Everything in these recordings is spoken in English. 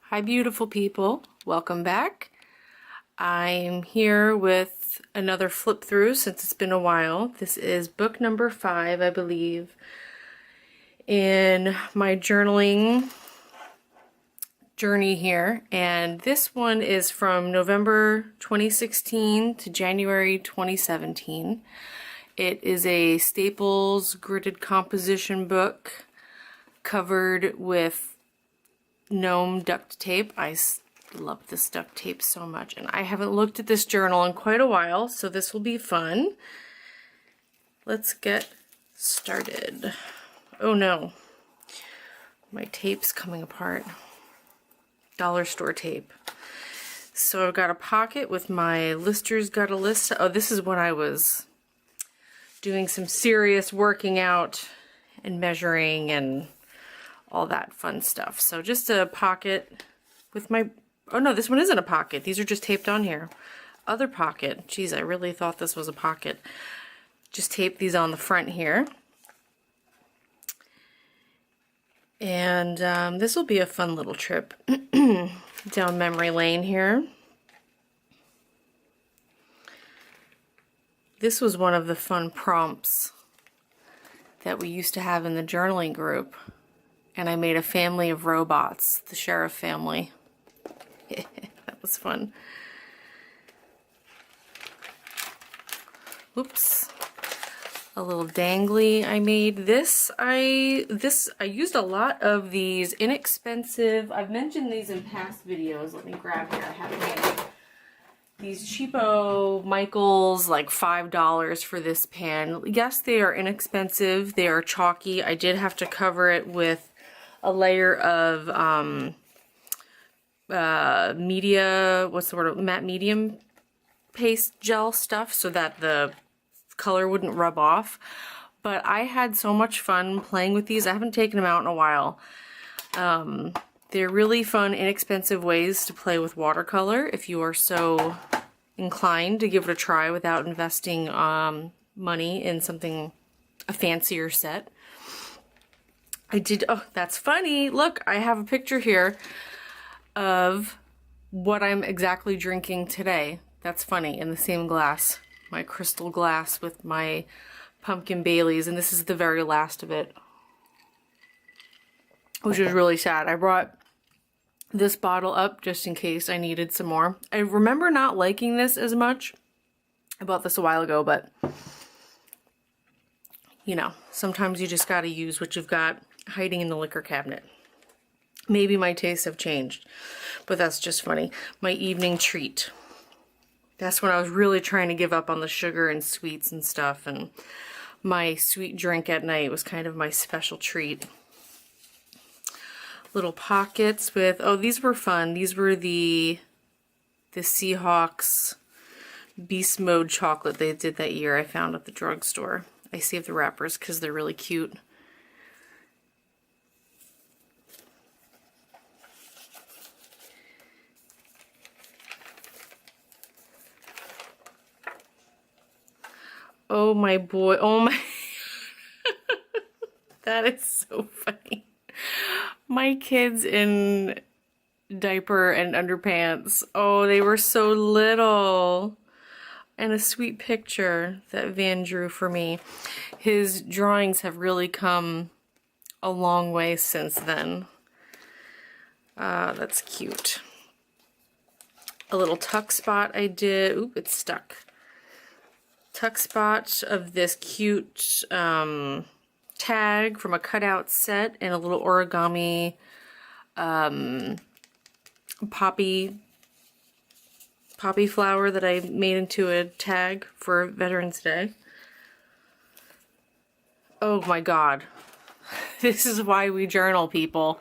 Hi beautiful people, welcome back. I'm here with another flip through since it's been a while. This is book number 5, I believe, in my journaling journey here, and this one is from November 2016 to January 2017. It is a Staples gridded composition book covered with gnome duct tape. I love this duct tape so much, and I haven't looked at this journal in quite a while, so this will be fun. Let's get started. Oh no, my tape's coming apart. Dollar store tape. So I've got a pocket with my listers got a list. Oh, this is when I was doing some serious working out and measuring and all that fun stuff. So just a pocket with my, oh no, this one isn't a pocket. These are just taped on here. Other pocket. Geez, I really thought this was a pocket. Just tape these on the front here. And this will be a fun little trip down memory lane here. This was one of the fun prompts that we used to have in the journaling group. And I made a family of robots, the sheriff family. That was fun. Oops. A little dangly I made. This I used a lot of these inexpensive, I've mentioned these in past videos. Let me grab here, I have it handy. These cheapo Michaels, like $5 for this pan. Yes, they are inexpensive. They are chalky. I did have to cover it with a layer of matte medium paste gel stuff so that the color wouldn't rub off. But I had so much fun playing with these. I haven't taken them out in a while. They're really fun, inexpensive ways to play with watercolor if you are so inclined to give it a try without investing money in something, a fancier set. Oh, that's funny. Look, I have a picture here of what I'm exactly drinking today. That's funny, in the same glass. My crystal glass with my pumpkin Baileys, and this is the very last of it, which is really sad. I brought this bottle up just in case I needed some more. I remember not liking this as much. I bought this a while ago, but you know, sometimes you just gotta use what you've got hiding in the liquor cabinet. Maybe my tastes have changed, but that's just funny. My evening treat. That's when I was really trying to give up on the sugar and sweets and stuff, and my sweet drink at night was kind of my special treat. Little pockets with, oh, these were fun. These were the Seahawks Beast Mode chocolate they did that year I found at the drugstore. I saved the wrappers because they're really cute. Oh my boy, oh my, that is so funny. My kids in diaper and underpants, oh, they were so little. And a sweet picture that Van drew for me. His drawings have really come a long way since then. That's cute. A little tuck spot I did, oop, it's stuck. Tuck spot of this cute tag from a cutout set and a little origami poppy flower that I made into a tag for Veterans Day. Oh my god. This is why we journal, people.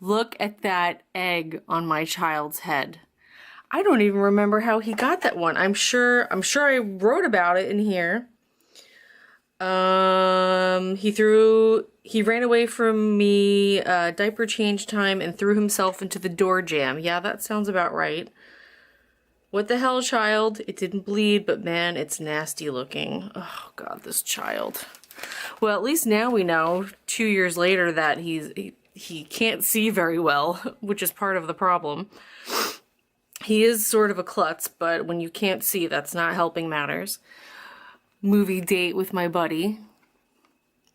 Look at that egg on my child's head. I don't even remember how he got that one. I'm sure I wrote about it in here. He ran away from me, diaper change time, and threw himself into the door jamb. Yeah, that sounds about right. What the hell, child? It didn't bleed, but man, it's nasty looking. Oh god, this child. Well, at least now we know, 2 years later, that he can't see very well, which is part of the problem. He is sort of a klutz, but when you can't see, that's not helping matters. Movie date with my buddy.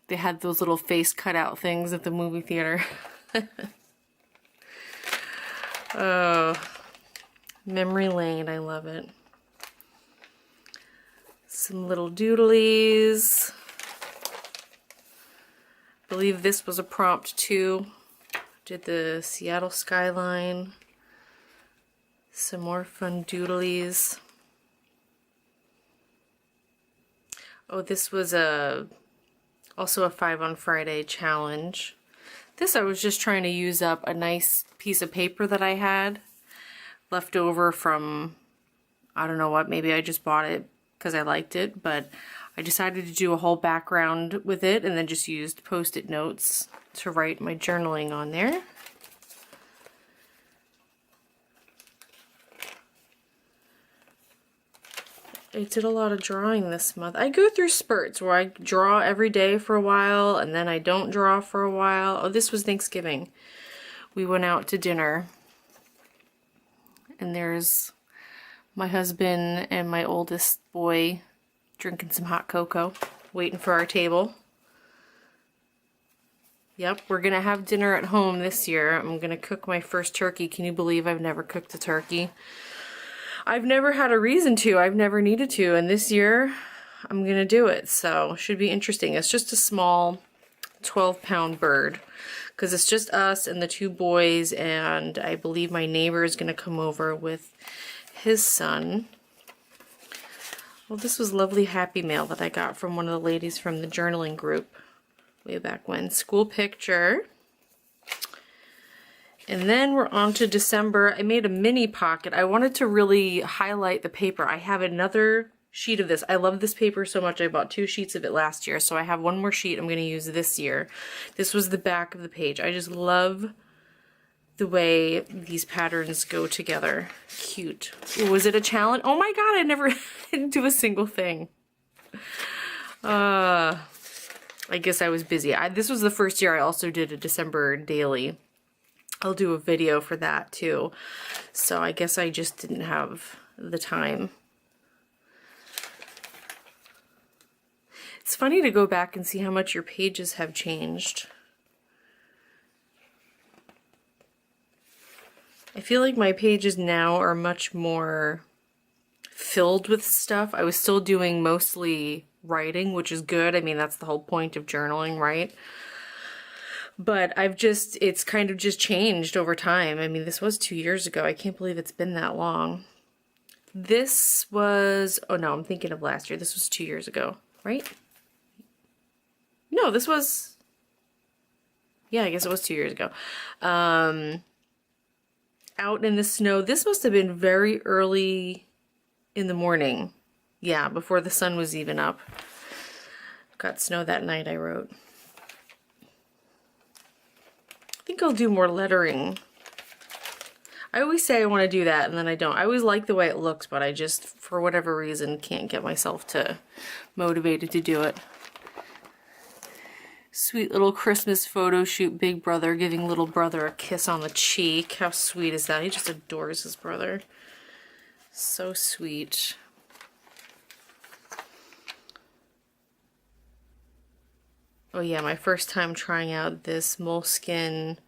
They had those little face cutout things at the movie theater. Oh, memory lane, I love it. Some little doodlies. I believe this was a prompt too. Did the Seattle skyline. Some more fun doodlies. Oh, this was also a 5 on Friday challenge. This I was just trying to use up a nice piece of paper that I had left over from, I don't know what, maybe I just bought it because I liked it, but I decided to do a whole background with it and then just used Post-it notes to write my journaling on there. I did a lot of drawing this month. I go through spurts where I draw every day for a while and then I don't draw for a while. Oh, this was Thanksgiving. We went out to dinner and there's my husband and my oldest boy drinking some hot cocoa, waiting for our table. Yep, we're gonna have dinner at home this year. I'm gonna cook my first turkey. Can you believe I've never cooked a turkey? I've never had a reason to. I've never needed to, and this year I'm gonna do it, so should be interesting. It's just a small 12-pound bird because it's just us and the 2 boys, and I believe my neighbor is gonna come over with his son. Well, this was lovely Happy Mail that I got from one of the ladies from the journaling group way back when. School picture. And then we're on to December. I made a mini pocket. I wanted to really highlight the paper. I have another sheet of this. I love this paper so much. I bought 2 sheets of it last year, so I have one more sheet I'm going to use this year. This was the back of the page. I just love the way these patterns go together. Cute. Ooh, was it a challenge? Oh my god, I never didn't do a single thing. I guess I was busy. This was the first year I also did a December daily. I'll do a video for that too. So I guess I just didn't have the time. It's funny to go back and see how much your pages have changed. I feel like my pages now are much more filled with stuff. I was still doing mostly writing, which is good. I mean, that's the whole point of journaling, right? But it's kind of just changed over time. I mean, this was 2 years ago. I can't believe it's been that long. This was, oh no, I'm thinking of last year. This was 2 years ago, right? No, this was, yeah, I guess it was 2 years ago. Out in the snow. This must have been very early in the morning. Yeah, before the sun was even up. Got snow that night, I wrote. I think I'll do more lettering. I always say I want to do that and then I don't. I always like the way it looks, but I just, for whatever reason, can't get myself to motivated to do it. Sweet little Christmas photo shoot, big brother giving little brother a kiss on the cheek. How sweet is that? He just adores his brother. So sweet. Oh yeah, my first time trying out this Moleskine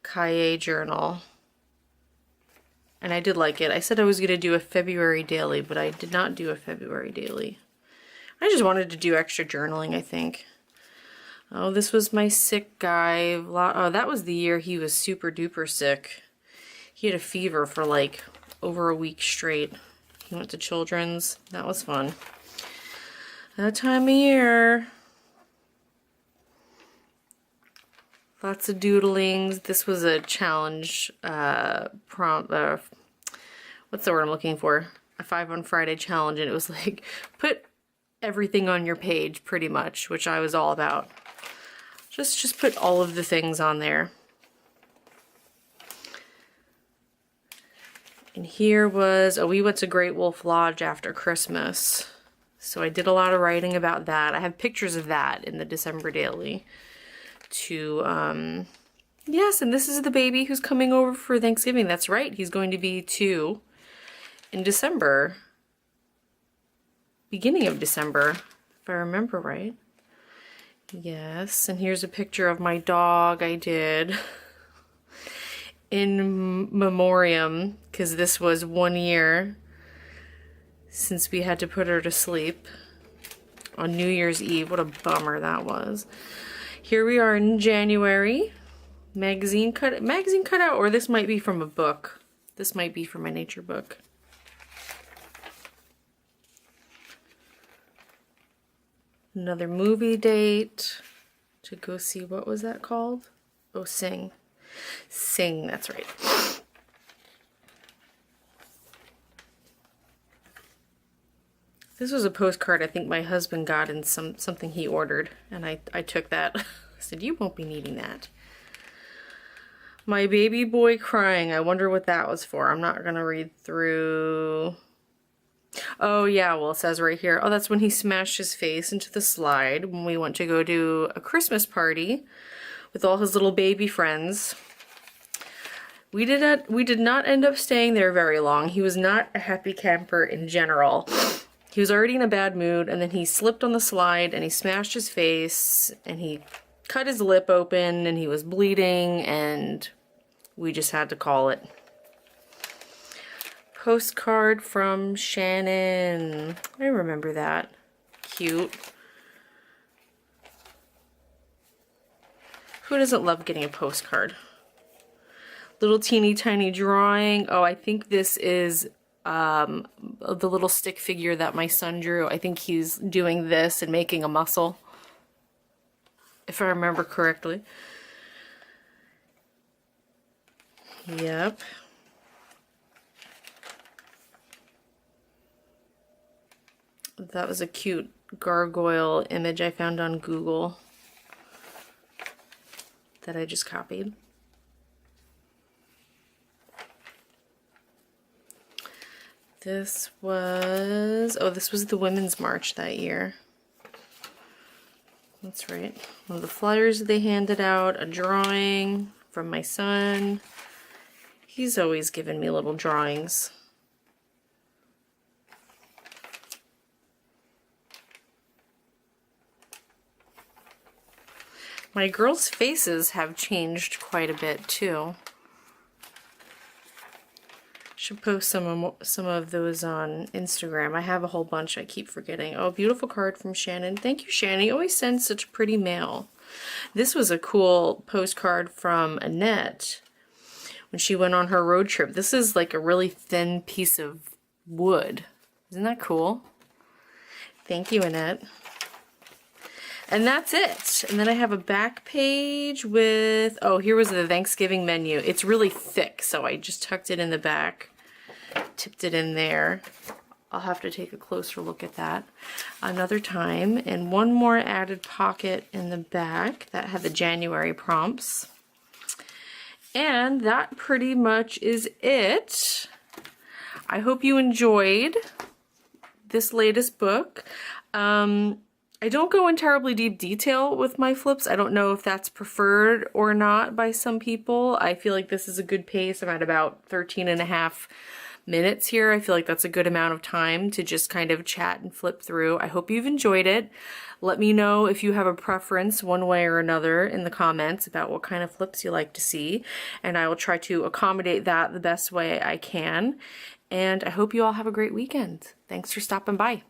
Cahier journal. And I did like it. I said I was going to do a February daily, but I did not do a February daily. I just wanted to do extra journaling, I think. Oh, this was my sick guy. Oh, that was the year he was super duper sick. He had a fever for like over a week straight. He went to Children's. That was fun. That time of year. Lots of doodlings. This was a challenge prompt. What's the word I'm looking for? A 5 on Friday challenge, and it was like, put everything on your page, pretty much, which I was all about. Just put all of the things on there. And here was, oh, we went to Great Wolf Lodge after Christmas. So I did a lot of writing about that. I have pictures of that in the December daily to Yes, and this is the baby who's coming over for Thanksgiving. That's right. He's going to be 2 in December. Beginning of December, if I remember right. Yes, and here's a picture of my dog I did in memoriam, because this was 1 year since we had to put her to sleep on New Year's Eve. What a bummer that was. Here we are in January. Magazine cutout, or this might be from a book. This might be from a nature book. Another movie date to go see, what was that called? Oh, Sing. Sing, that's right. This was a postcard I think my husband got in something he ordered, and I took that. I said, you won't be needing that. My baby boy crying. I wonder what that was for. I'm not gonna read through. Oh yeah, well it says right here, oh that's when he smashed his face into the slide when we went to go to a Christmas party with all his little baby friends. We did not end up staying there very long. He was not a happy camper in general. He was already in a bad mood, and then he slipped on the slide and he smashed his face and he cut his lip open and he was bleeding, and we just had to call it. Postcard from Shannon. I remember that. Cute. Who doesn't love getting a postcard? Little teeny tiny drawing. Oh, I think this is the little stick figure that my son drew. I think he's doing this and making a muscle, if I remember correctly. Yep. That was a cute gargoyle image I found on Google that I just copied. This was, oh, this was the Women's March that year. That's right. One of the flyers they handed out, a drawing from my son. He's always given me little drawings. My girls' faces have changed quite a bit too. Should post some of those on Instagram. I have a whole bunch I keep forgetting. Oh, beautiful card from Shannon. Thank you, Shannon. You always send such pretty mail. This was a cool postcard from Annette when she went on her road trip. This is like a really thin piece of wood. Isn't that cool? Thank you, Annette. And that's it. And then I have a back page with, oh, here was the Thanksgiving menu. It's really thick, so I just tucked it in the back, tipped it in there. I'll have to take a closer look at that another time. And one more added pocket in the back that had the January prompts. And that pretty much is it. I hope you enjoyed this latest book. I don't go in terribly deep detail with my flips. I don't know if that's preferred or not by some people. I feel like this is a good pace. I'm at about 13.5 minutes here. I feel like that's a good amount of time to just kind of chat and flip through. I hope you've enjoyed it. Let me know if you have a preference one way or another in the comments about what kind of flips you like to see, and I will try to accommodate that the best way I can. And I hope you all have a great weekend. Thanks for stopping by.